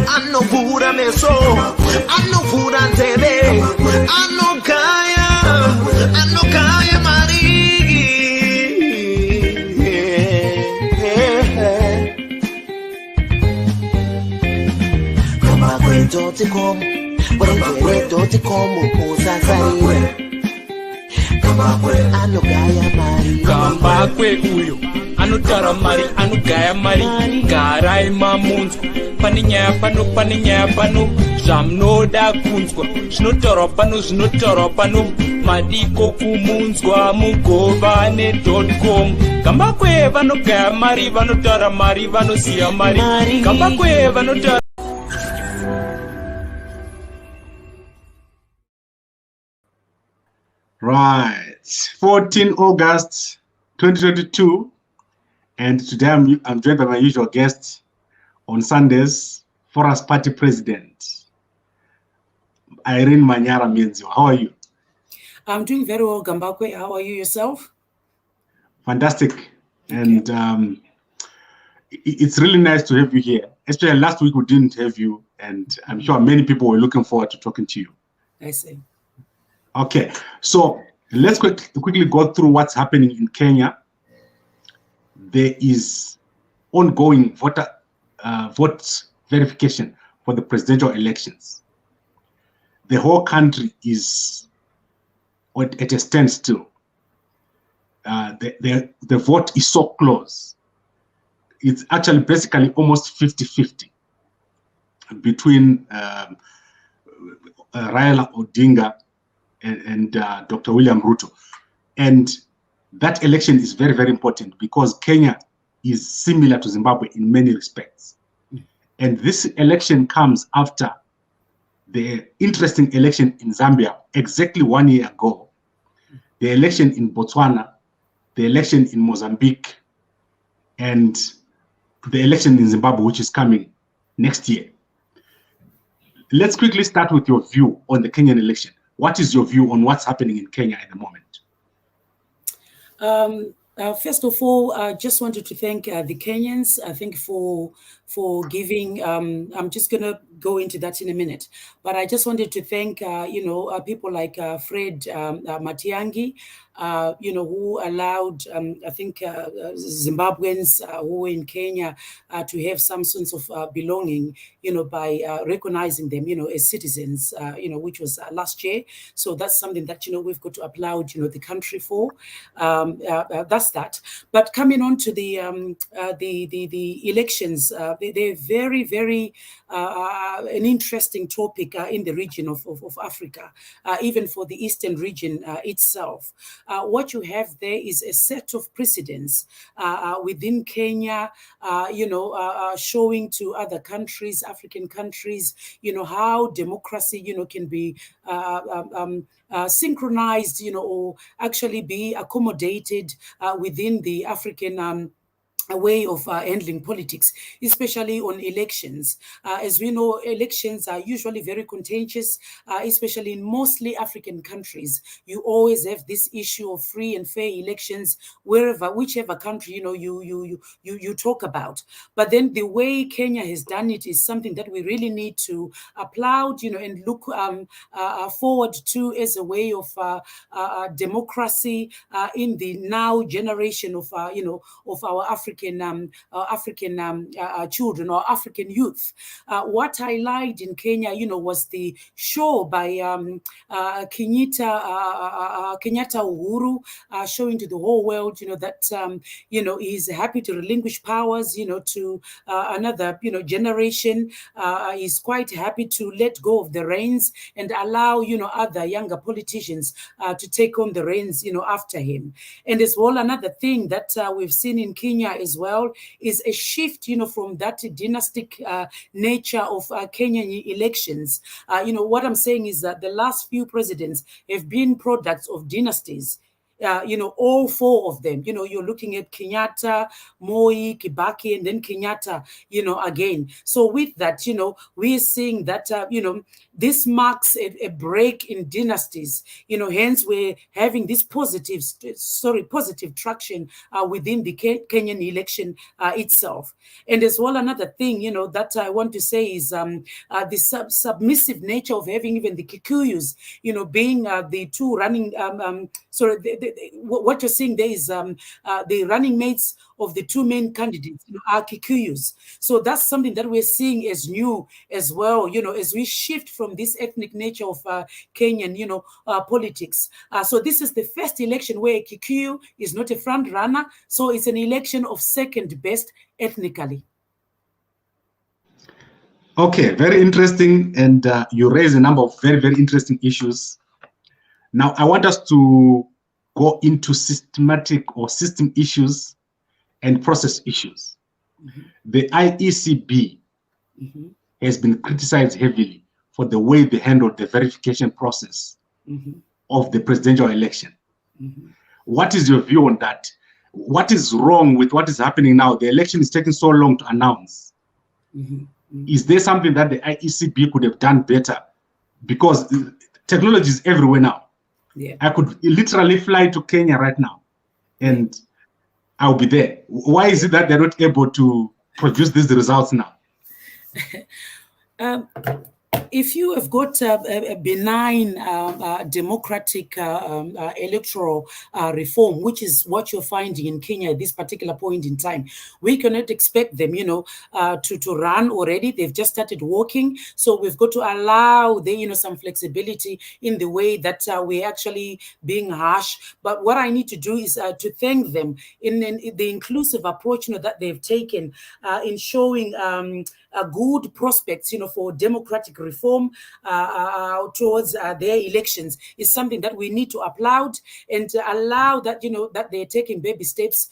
anovura meso, anovura nzeve, anokaya mari. Kama kwetu.com, kwetu.com usasai. Kamba kwe uyo anotara mari anogaya mari garai mamunzwa paninyaya pano zvamunoda kunzwa zvinotaurwa pano madiko kumunzwa mugovane.com. Kamba kwe vanogaya mari vanotara mari vanoziya mari kamba kwe vanotara. Right, 14 August 2022, and today I'm joined by my usual guest on Sundays, Forest Party President, Irene Manyara Menzio. How are you? I'm doing very well, Gambakwe. How are you yourself? Fantastic. Okay. And it's really nice to have you here. Especially last week we didn't have you, and I'm sure many people were looking forward to talking to you. I see. Okay, so let's quickly go through what's happening in Kenya. There is ongoing vote verification for the presidential elections. The whole country is at a standstill. The vote is so close. It's actually basically almost 50-50 between Raila Odinga and Dr. William Ruto. And that election is very, very important because Kenya is similar to Zimbabwe in many respects. And this election comes after the interesting election in Zambia exactly 1 year ago, the election in Botswana, the election in Mozambique, and the election in Zimbabwe, which is coming next year. Let's quickly start with your view on the Kenyan election. What is your view on what's happening in Kenya at the moment? First of all, I just wanted to thank the Kenyans, I think, for giving. I'm just going to go into that in a minute. But I just wanted to thank, people like Fred Matiang'i, who allowed, I think, Zimbabweans who were in Kenya to have some sense of belonging, by recognizing them, as citizens, which was last year. So that's something that, we've got to applaud, the country for. That's that. But coming on to the elections, they're very, very an interesting topic in the region of Africa, even for the Eastern region itself. What you have there is a set of precedents within Kenya, showing to other countries, African countries, how democracy, can be synchronized, or actually be accommodated within the African a way of handling politics, especially on elections. As we know, elections are usually very contentious, especially in mostly African countries. You always have this issue of free and fair elections whichever country you talk about. But then the way Kenya has done it is something that we really need to applaud, and look forward to as a way of democracy in the now generation of of our African children or African youth. What I liked in Kenya, was the show by Kenyatta Uhuru, showing to the whole world, that he's happy to relinquish powers, to another generation. He's quite happy to let go of the reins and allow other younger politicians to take on the reins after him. And as well, another thing that we've seen in Kenya as well is a shift, from that dynastic nature of Kenyan elections. What I'm saying is that the last few presidents have been products of dynasties. all four of them. You're looking at Kenyatta, Moi, Kibaki, and then Kenyatta, again. So with that, we're seeing that, this marks a break in dynasties, hence we're having this positive traction within the Kenyan election itself. And as well, another thing, that I want to say is the submissive nature of having even the Kikuyus, being the two running, what you're seeing there is the running mates of the two main candidates are Kikuyus. So that's something that we're seeing as new as well, as we shift from this ethnic nature of Kenyan, politics. So this is the first election where Kikuyu is not a front runner. So it's an election of second best ethnically. Okay, very interesting. And you raise a number of very, very interesting issues. Now, I want us to go into systematic or system issues and process issues. Mm-hmm. The IECB has been criticized heavily for the way they handled the verification process of the presidential election. What is your view on that? What is wrong with what is happening now? The election is taking so long to announce. Is there something that the IECB could have done better? Because technology is everywhere now. Yeah. I could literally fly to Kenya right now and I'll be there. Why is it that they're not able to produce these results now? If you have got a benign democratic electoral reform, which is what you're finding in Kenya at this particular point in time, we cannot expect them, to run already. They've just started walking. So we've got to allow some flexibility in the way that we're actually being harsh. But what I need to do is to thank them in the inclusive approach that they've taken in showing good prospects, for democratic reform towards their elections is something that we need to applaud and to allow that, that they're taking baby steps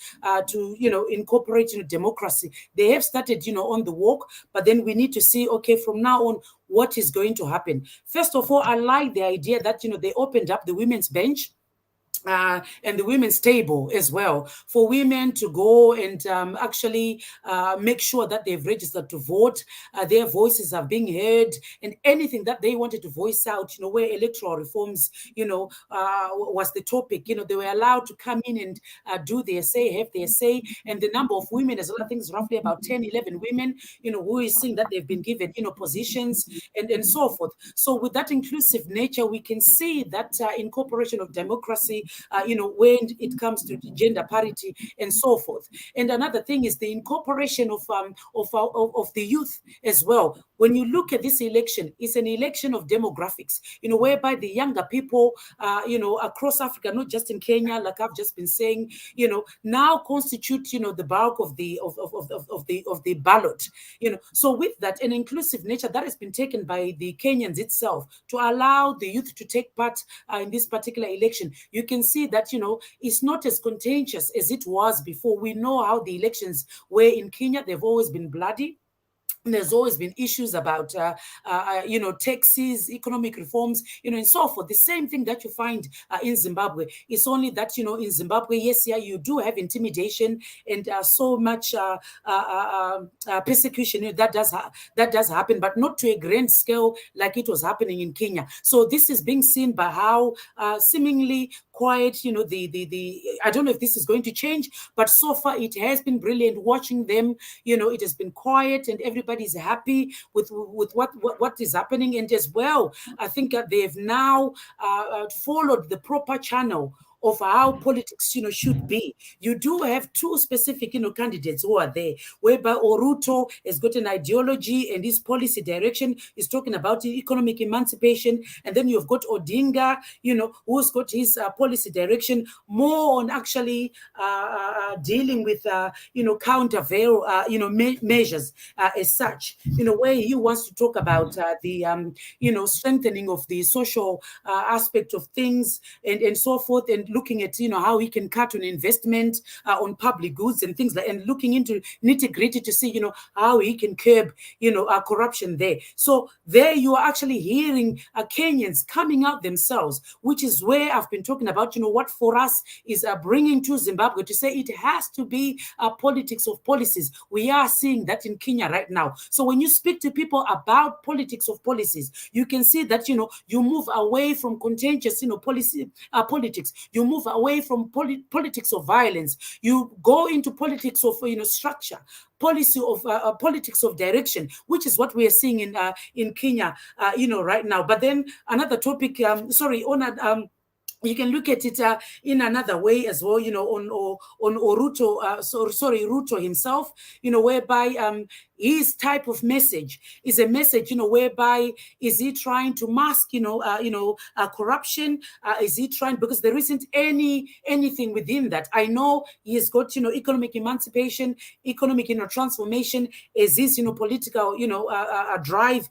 to, incorporate democracy. They have started, on the walk, but then we need to see, okay, from now on, what is going to happen. First of all, I like the idea that, they opened up the women's bench. And the women's table as well, for women to go and actually make sure that they've registered to vote, their voices are being heard, and anything that they wanted to voice out, where electoral reforms, was the topic, they were allowed to come in and do their say, have their say. And the number of women as well, I think it's roughly about 10, 11 women, who is seeing that they've been given, positions and so forth. So with that inclusive nature, we can see that incorporation of democracy, when it comes to gender parity and so forth. And another thing is the incorporation of the youth as well. When you look at this election, it's an election of demographics, whereby the younger people, across Africa, not just in Kenya, like I've just been saying, now constitute, the bulk of the ballot, So with that, an inclusive nature that has been taken by the Kenyans itself to allow the youth to take part in this particular election, you can see that, it's not as contentious as it was before. We know how the elections were in Kenya. They've always been bloody. There's always been issues about, taxes, economic reforms, and so forth. The same thing that you find in Zimbabwe. It's only that, in Zimbabwe, yes, you do have intimidation and so much persecution. That does happen, but not to a grand scale like it was happening in Kenya. So this is being seen by how seemingly quiet, I don't know if this is going to change, but so far it has been brilliant watching them. It has been quiet and everybody is happy with what is happening. And as well, I think that they've now followed the proper channel of how politics, should be. You do have two specific, candidates who are there, whereby Oruto has got an ideology and his policy direction is talking about economic emancipation. And then you've got Odinga, who's got his policy direction more on actually dealing with, countervail, measures as such, where he wants to talk about the, strengthening of the social aspect of things and so forth, and looking at, how he can cut on investment on public goods and things like, and looking into nitty-gritty to see, how he can curb, corruption there. So there you are actually hearing Kenyans coming out themselves, which is where I've been talking about, what for us is bringing to Zimbabwe to say it has to be a politics of policies. We are seeing that in Kenya right now. So when you speak to people about politics of policies, you can see that, you move away from contentious, politics. You move away from politics of violence. You go into politics of, structure, policy of politics of direction, which is what we are seeing in Kenya, right now. But then another topic, you can look at it in another way as well, on Ruto, Ruto himself, whereby his type of message is a message, whereby is he trying to mask, corruption? Is he trying, because there isn't anything within that. I know he has got, economic emancipation, economic, transformation as his, political, drive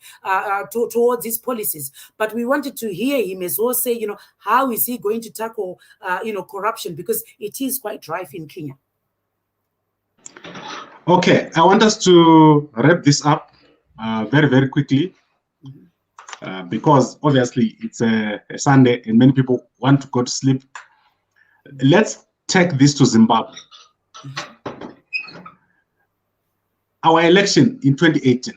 towards his policies. But we wanted to hear him as well say, how is he going to tackle, corruption, because it is quite rife in Kenya. Okay, I want us to wrap this up very, very quickly because obviously it's a Sunday and many people want to go to sleep. Let's take this to Zimbabwe. Our election in 2018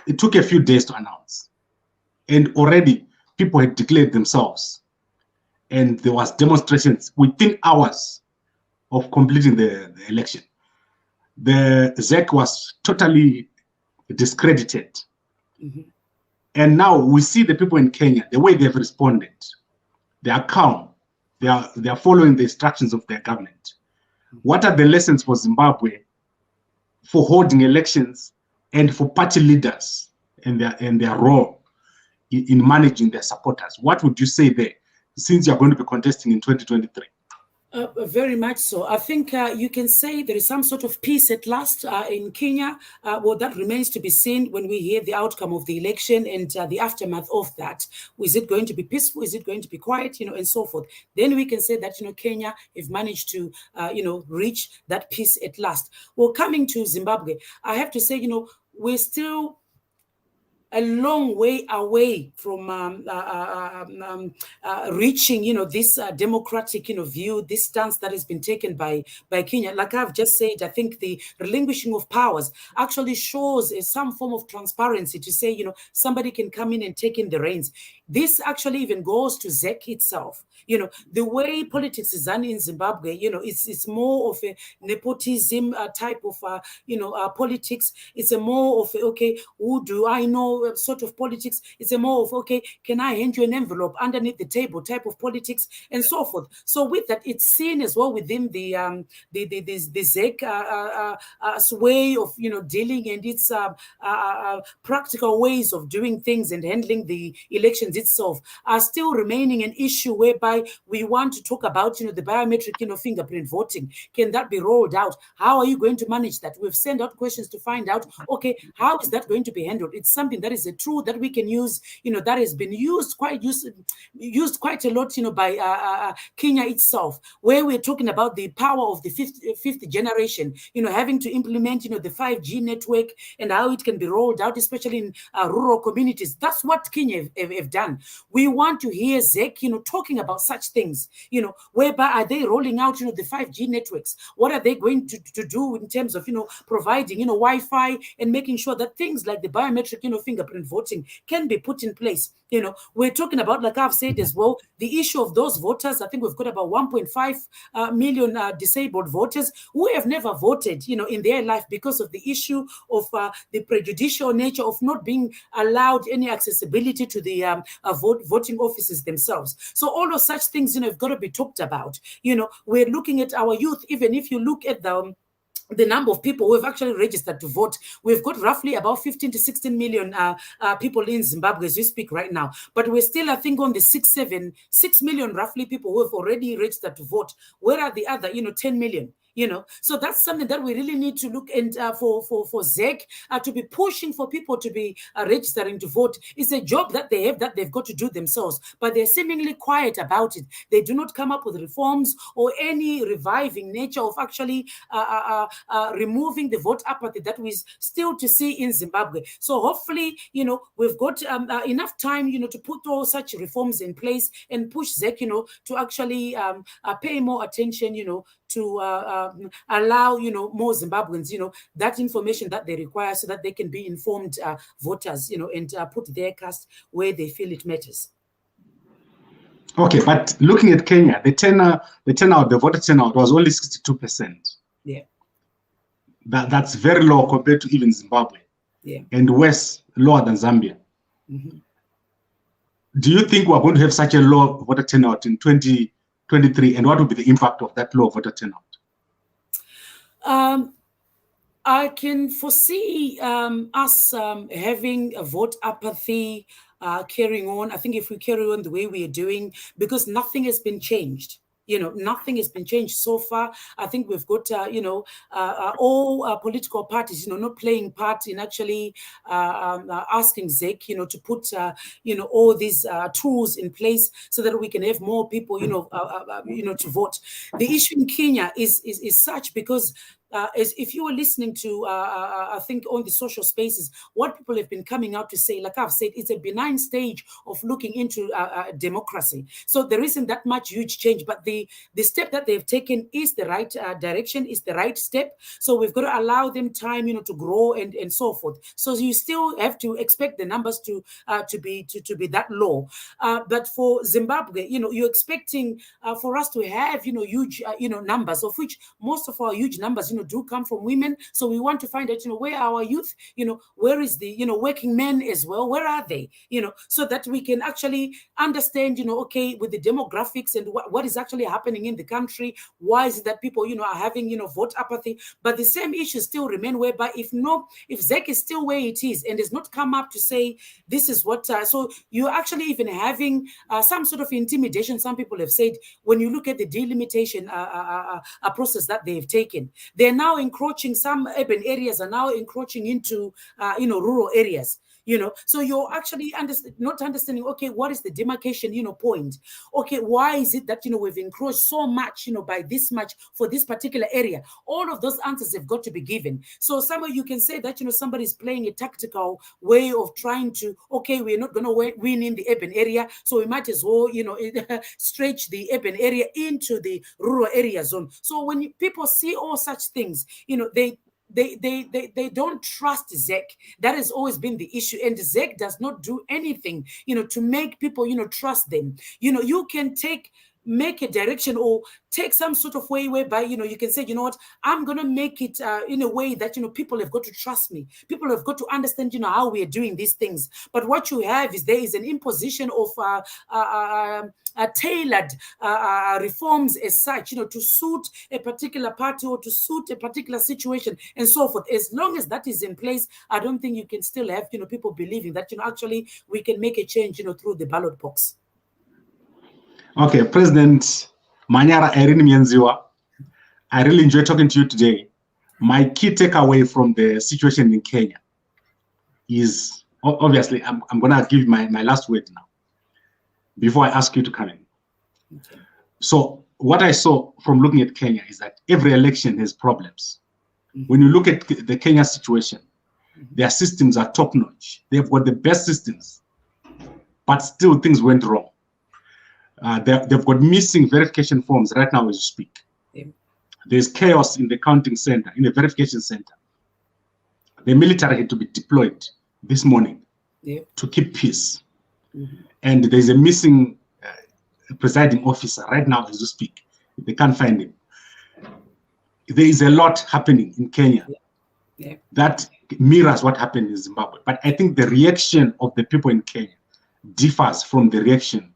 it took a few days to announce, and already people had declared themselves, and there was demonstrations within hours of completing the election. The ZEC was totally discredited. And now we see the people in Kenya, the way they've responded. They are calm. They are following the instructions of their government. What are the lessons for Zimbabwe for holding elections and for party leaders and their role in managing their supporters? What would you say there, since you're going to be contesting in 2023? Very much so. I think you can say there is some sort of peace at last in Kenya. Well, that remains to be seen when we hear the outcome of the election and the aftermath of that. Is it going to be peaceful? Is it going to be quiet? And so forth. Then we can say that, Kenya have managed to, reach that peace at last. Well, coming to Zimbabwe, I have to say, we're still a long way away from reaching, this democratic, view, this stance that has been taken by Kenya. Like I've just said, I think the relinquishing of powers actually shows some form of transparency to say, somebody can come in and take in the reins. This actually even goes to ZEC itself. The way politics is done in Zimbabwe, it's more of a nepotism type of, politics. It's a more of, okay, who do I know sort of politics. It's a more of, okay, can I hand you an envelope underneath the table type of politics and so forth. So with that, it's seen as well within the ZEC way of, dealing and its practical ways of doing things and handling the elections itself are still remaining an issue whereby we want to talk about, the biometric, fingerprint voting. Can that be rolled out? How are you going to manage that? We've sent out questions to find out, okay, how is that going to be handled? It's something that is a tool that we can use, that has been used quite a lot, by Kenya itself, where we're talking about the power of the fifth generation, having to implement, the 5G network and how it can be rolled out, especially in rural communities. That's what Kenya have done. We want to hear ZEC, talking about such things, whereby are they rolling out, the 5G networks? What are they going to do in terms of, providing, Wi-Fi and making sure that things like the biometric, fingerprint voting can be put in place? We're talking about, like I've said as well, the issue of those voters. I think we've got about 1.5 million disabled voters who have never voted, in their life because of the issue of the prejudicial nature of not being allowed any accessibility to the voting offices themselves. So all of such things, have got to be talked about. We're looking at our youth. Even if you look at the number of people who have actually registered to vote, we've got roughly about 15 to 16 million people in Zimbabwe as we speak right now. But we're still, I think, on the 6 million roughly people who have already registered to vote. Where are the other, 10 million? you know. So that's something that we really need to look and for ZEC to be pushing for people to be registering to vote. It's a job that they have that they've got to do themselves, but they're seemingly quiet about it. They do not come up with reforms or any reviving nature of actually removing the vote apathy that we still to see in Zimbabwe. So hopefully, you know, we've got enough time, you know, to put all such reforms in place and push ZEC, you know, to actually pay more attention, you know, to allow, you know, more Zimbabweans, you know, that information that they require so that they can be informed voters, you know, and put their cast where they feel it matters. Okay, but looking at Kenya, the voter turnout was only 62%. Yeah. That's very low compared to even Zimbabwe. Yeah. And worse, lower than Zambia. Mm-hmm. Do you think we're going to have such a low voter turnout in 2023, and what will be the impact of that low voter turnout? I can foresee us having a vote apathy carrying on. I think if we carry on the way we are doing, because nothing has been changed. You know, nothing has been changed so far. I think we've got, you know, all political parties, you know, not playing part in actually asking ZEC, you know, to put, you know, all these tools in place so that we can have more people, you know, to vote. The issue in Kenya is such because as if you were listening to, I think on the social spaces, what people have been coming out to say, like I've said, it's a benign stage of looking into democracy. So there isn't that much huge change, but the step that they've taken is the right direction, is the right step. So we've got to allow them time, you know, to grow and so forth. So you still have to expect the numbers to be that low. But for Zimbabwe, you know, you're expecting for us to have, you know, huge, you know, numbers, of which most of our huge numbers, you know, do come from women. So we want to find out, you know, where our youth, you know, where is the, you know, working men as well, where are they, you know, so that we can actually understand, you know, okay, with the demographics and what is actually happening in the country, why is it that people, you know, are having, you know, vote apathy. But the same issues still remain, whereby if ZEC is still where it is and has not come up to say this is what, so you're actually even having some sort of intimidation. Some people have said, when you look at the delimitation process that they've taken, they're now encroaching, some urban areas are now encroaching into, you know, rural areas. You know, so you're actually not understanding, okay, what is the demarcation, you know, point? Okay, why is it that, you know, we've encroached so much, you know, by this much for this particular area? All of those answers have got to be given. So somewhere you can say that, you know, somebody's playing a tactical way of trying to, okay, we're not going to win in the urban area, so we might as well, you know, stretch the urban area into the rural area zone. So when people see all such things, you know, they don't trust ZEC. That has always been the issue. And ZEC does not do anything, you know, to make people, you know, trust them. You know, you can make a direction or take some sort of way whereby, you know, you can say, you know what, I'm going to make it in a way that, you know, people have got to trust me. People have got to understand, you know, how we are doing these things. But what you have is there is an imposition of tailored reforms as such, you know, to suit a particular party or to suit a particular situation and so forth. As long as that is in place, I don't think you can still have, you know, people believing that, you know, actually we can make a change, you know, through the ballot box. Okay, President Manyara Irene Mienziwa, I really enjoyed talking to you today. My key takeaway from the situation in Kenya is, obviously, I'm going to give my last word now before I ask you to come in. Okay. So what I saw from looking at Kenya is that every election has problems. Mm-hmm. When you look at the Kenya situation, mm-hmm. their systems are top-notch. They've got the best systems, but still things went wrong. They've got missing verification forms right now as you speak. Yeah. There's chaos in the counting center, in the verification center. The military had to be deployed this morning to keep peace. Mm-hmm. And there's a missing presiding officer right now as you speak. They can't find him. There is a lot happening in Kenya that mirrors what happened in Zimbabwe. But I think the reaction of the people in Kenya differs from the reaction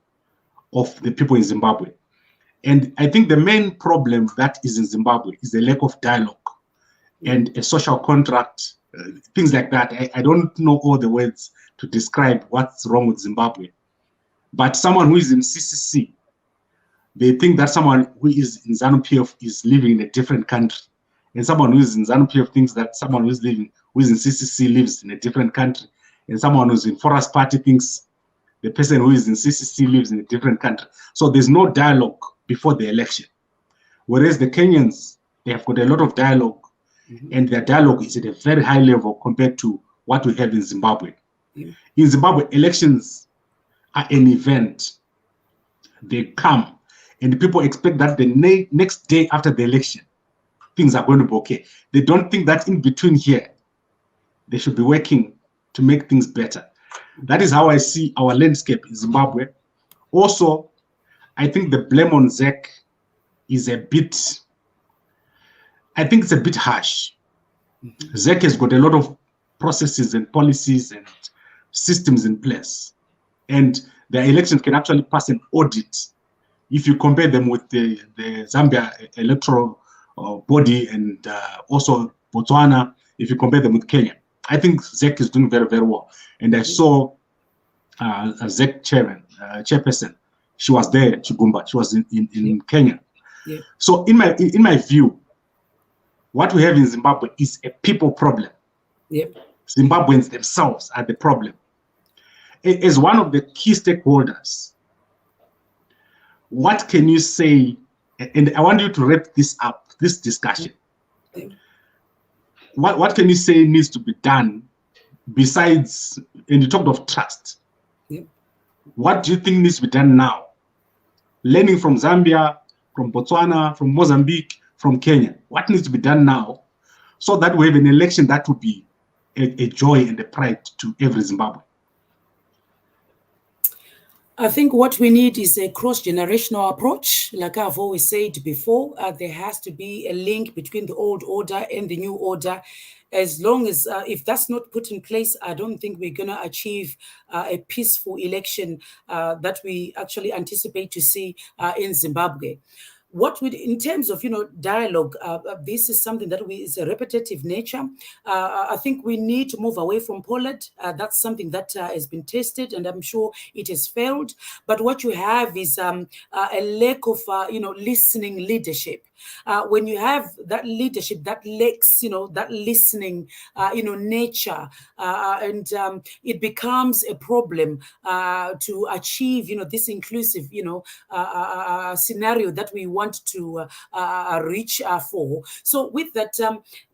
of the people in Zimbabwe. And I think the main problem that is in Zimbabwe is the lack of dialogue and a social contract, things like that. I don't know all the words to describe what's wrong with Zimbabwe. But someone who is in CCC they think that someone who is in ZANU-PF is living in a different country. And someone who is in ZANU-PF thinks that someone who is in CCC lives in a different country. And someone who's in Forest Party thinks the person who is in CCC lives in a different country. So there's no dialogue before the election. Whereas the Kenyans, they have got a lot of dialogue, and their dialogue is at a very high level compared to what we have in Zimbabwe. In Zimbabwe, elections are an event. They come, and people expect that the next day after the election, things are going to be okay. They don't think that in between here, they should be working to make things better. That is how I see our landscape in Zimbabwe. Also, I think the blame on ZEC is a bit, I think it's a bit harsh. ZEC has got a lot of processes and policies and systems in place. And their elections can actually pass an audit if you compare them with the Zambia electoral body and also Botswana, if you compare them with Kenya. I think ZEC is doing very, very well. And I saw a ZEC chairperson. She was there, Chigumba. She was in Kenya. Yeah. So in my view, what we have in Zimbabwe is a people problem. Yep. Zimbabweans themselves are the problem. As one of the key stakeholders, what can you say? And I want you to wrap this up, this discussion. What can you say needs to be done besides, and you talked of trust. What do you think needs to be done now? Learning from Zambia, from Botswana, from Mozambique, from Kenya. What needs to be done now so that we have an election that will be a joy and a pride to every Zimbabwean? I think what we need is a cross-generational approach. Like I've always said before, there has to be a link between the old order and the new order. As long as, if that's not put in place, I don't think we're going to achieve a peaceful election that we actually anticipate to see in Zimbabwe. In terms of, dialogue, this is something that is a repetitive nature. I think we need to move away from Pollard. That's something that has been tested, and I'm sure it has failed. But what you have is a lack of, listening leadership. When you have that leadership that lacks, that listening, nature, and it becomes a problem to achieve, this inclusive, scenario that we want to reach for. So with that,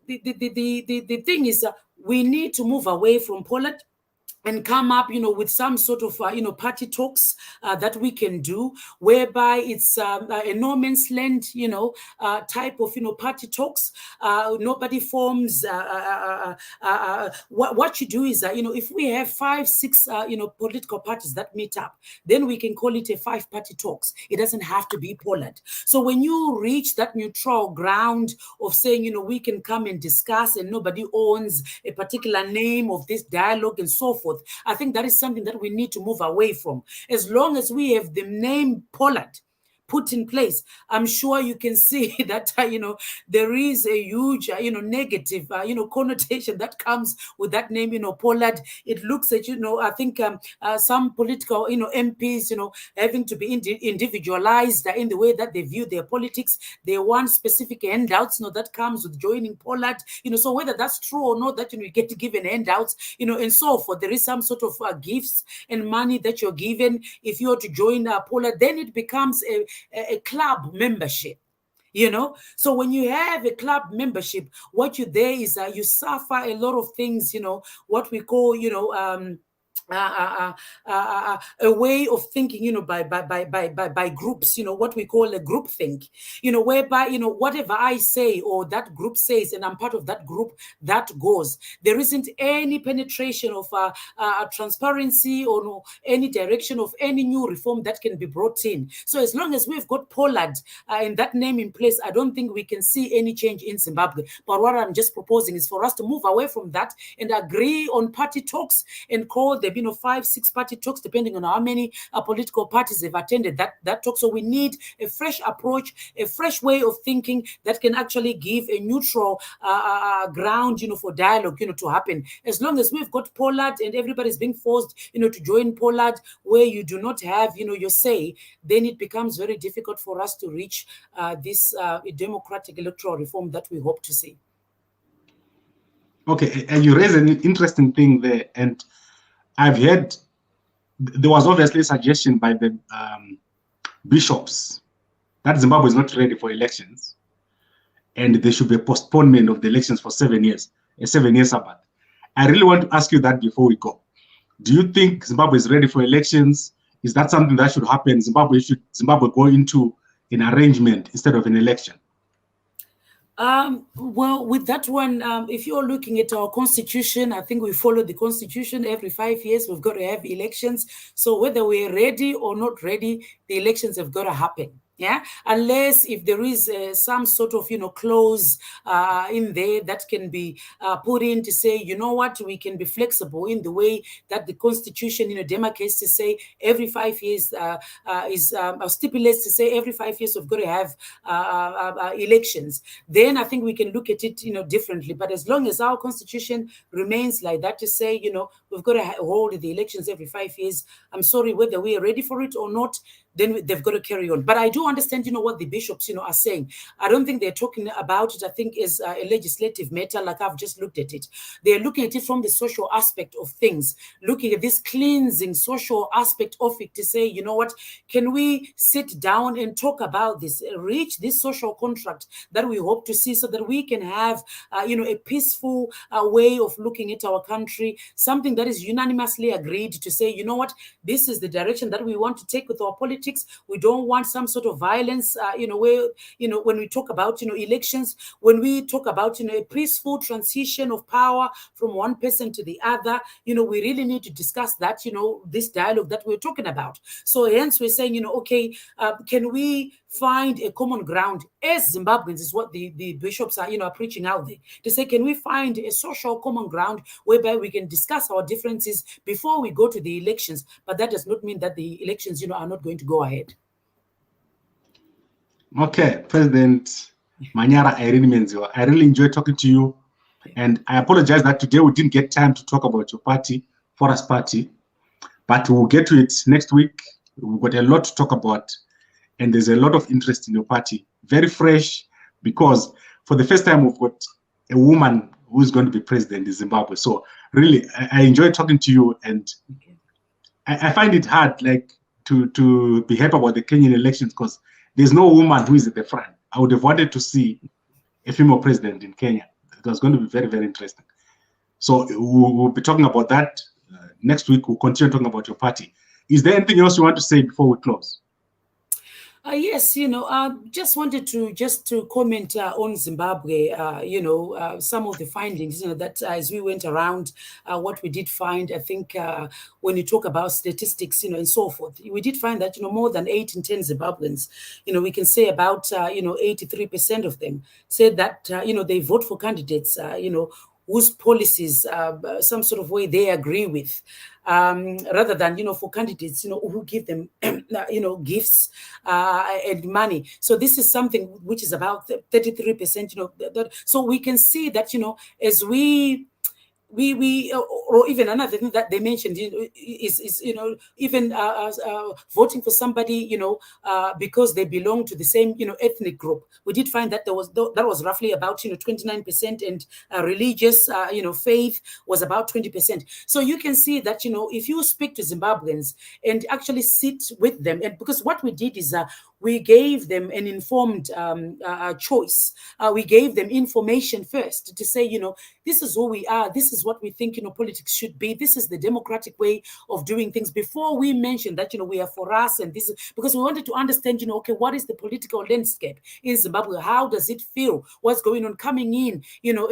the thing is, we need to move away from Pollard and come up, with some sort of, party talks that we can do, whereby it's a no man's land, type of, party talks. Nobody forms. What you do is, if we have 5, 6, political parties that meet up, then we can call it a 5-party talks. It doesn't have to be Pollard. So when you reach that neutral ground of saying, we can come and discuss, and nobody owns a particular name of this dialogue and so forth, I think that is something that we need to move away from. As long as we have the name Pollard put in place, I'm sure you can see that, there is a huge, negative, connotation that comes with that name, Pollard. It looks at, I think some political, MPs, having to be individualized in the way that they view their politics. They want specific handouts, that comes with joining Pollard, so whether that's true or not, that, you get given handouts, and so forth. There is some sort of gifts and money that you're given if you're to join Pollard. Then it becomes a club membership. So when you have a club membership, what you there is you suffer a lot of things, what we call, a way of thinking, by groups, what we call a group think, whereby, whatever I say or that group says, and I'm part of that group, that goes. There isn't any penetration of transparency or no, any direction of any new reform that can be brought in. So as long as we've got Pollard and that name in place, I don't think we can see any change in Zimbabwe. But what I'm just proposing is for us to move away from that and agree on party talks and call them, 5, 6 party talks, depending on how many political parties have attended that talk. So we need a fresh approach, a fresh way of thinking that can actually give a neutral ground, for dialogue, to happen. As long as we've got Pollard and everybody's being forced, to join Pollard, where you do not have, your say, then it becomes very difficult for us to reach this democratic electoral reform that we hope to see. Okay, and you raise an interesting thing there, and I've heard there was obviously a suggestion by the bishops that Zimbabwe is not ready for elections, and there should be a postponement of the elections for 7 years, a 7-year Sabbath. I really want to ask you that before we go. Do you think Zimbabwe is ready for elections? Is that something that should happen? Should Zimbabwe go into an arrangement instead of an election? Well, with that one, if you're looking at our constitution, I think we follow the constitution. Every 5 years, we've got to have elections. So whether we're ready or not ready, the elections have got to happen. Yeah, unless if there is some sort of, clause in there that can be put in to say, you know what, we can be flexible in the way that the constitution, demarcates to say every 5 years stipulates to say every 5 years we've got to have elections. Then I think we can look at it, differently. But as long as our constitution remains like that to say, we've got to hold the elections every 5 years, I'm sorry, whether we are ready for it or not, then they've got to carry on. But I do understand, what the bishops, are saying. I don't think they're talking about it, I think, as a legislative matter, like I've just looked at it. They're looking at it from the social aspect of things, looking at this cleansing social aspect of it to say, you know what, can we sit down and talk about this, reach this social contract that we hope to see so that we can have, a peaceful way of looking at our country, something that is unanimously agreed to say, you know what, this is the direction that we want to take with our politics. We don't want some sort of violence, where, when we talk about, elections, when we talk about, a peaceful transition of power from one person to the other, we really need to discuss that, this dialogue that we're talking about. So hence we're saying, okay, can we find a common ground as Zimbabweans is what the bishops are, preaching out there to say, can we find a social common ground whereby we can discuss our differences before we go to the elections? But that does not mean that the elections, are not going to go ahead. Okay, President Manyara Irene Menziwa, I really enjoyed talking to you. And I apologize that today we didn't get time to talk about your party, Forest Party, but we'll get to it next week. We've got a lot to talk about, and there's a lot of interest in your party. Very fresh, because for the first time, we've got a woman who's going to be president in Zimbabwe. So really, I enjoy talking to you, and I find it hard, like, to be happy about the Kenyan elections, because there's no woman who is at the front. I would have wanted to see a female president in Kenya. It was going to be very, very interesting. So we'll be talking about that next week. We'll continue talking about your party. Is there anything else you want to say before we close? Yes, just wanted to comment on Zimbabwe, some of the findings, that as we went around, what we did find, I think when you talk about statistics, and so forth, we did find that, more than 8 in 10 Zimbabweans, we can say about, 83% of them said that, they vote for candidates, whose policies, some sort of way they agree with, rather than, for candidates, who give them, gifts and money. So this is something which is about 33%, so we can see that, as we or even another thing that they mentioned is even voting for somebody because they belong to the same ethnic group. We did find that that was roughly about 29%, and religious faith was about 20%. So you can see that if you speak to Zimbabweans and actually sit with them, and because what we did is we gave them an informed choice. We gave them information first to say, this is who we are. This is what we think, politics should be. This is the democratic way of doing things. Before we mentioned that, we are for us, and this is because we wanted to understand, okay, what is the political landscape in Zimbabwe? How does it feel? What's going on coming in,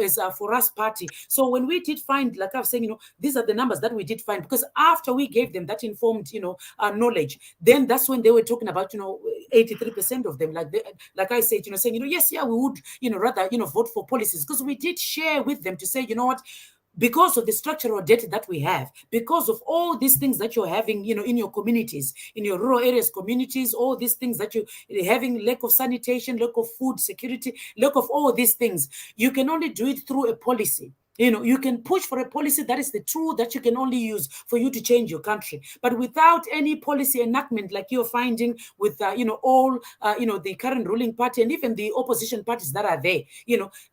as a for us party? So when we did find, like I was saying, these are the numbers that we did find, because after we gave them that informed, knowledge, then that's when they were talking about, 83% of them, like I said, saying, yes, yeah, we would, rather, vote for policies, because we did share with them to say, what, because of the structural debt that we have, because of all these things that you're having, in your communities, in your rural areas, communities, all these things that you're having, lack of sanitation, lack of food security, lack of all these things, you can only do it through a policy. You can push for a policy that is the tool that you can only use for you to change your country. But without any policy enactment, like you're finding with, all, the current ruling party and even the opposition parties that are there,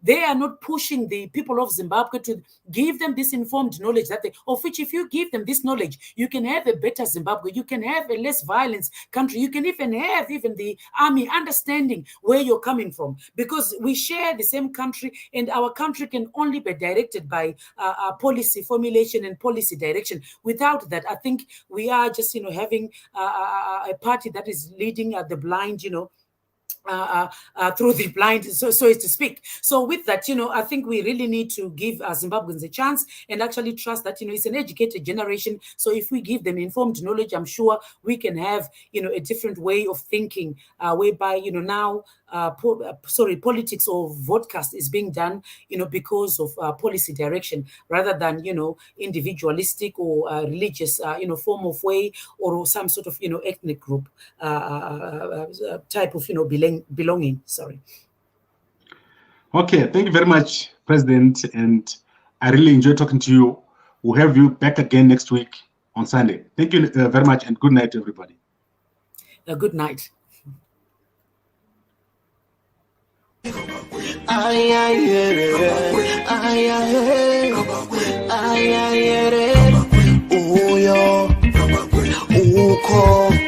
they are not pushing the people of Zimbabwe to give them this informed knowledge of which if you give them this knowledge, you can have a better Zimbabwe, you can have a less violence country, you can even have the army understanding where you're coming from, because we share the same country and our country can only be directed by policy formulation and policy direction. Without that, I think we are just, having a party that is leading the blind, through the blind, so to speak. So with that, I think we really need to give Zimbabweans a chance and actually trust that, it's an educated generation. So if we give them informed knowledge, I'm sure we can have, a different way of thinking, whereby, now politics or vodcast is being done, because of policy direction rather than, individualistic or religious, form of way or some sort of, ethnic group type of, belonging. Sorry. Okay, thank you very much, President, and I really enjoyed talking to you. We'll have you back again next week on Sunday. Thank you very much, and good night, everybody. Good night. Uko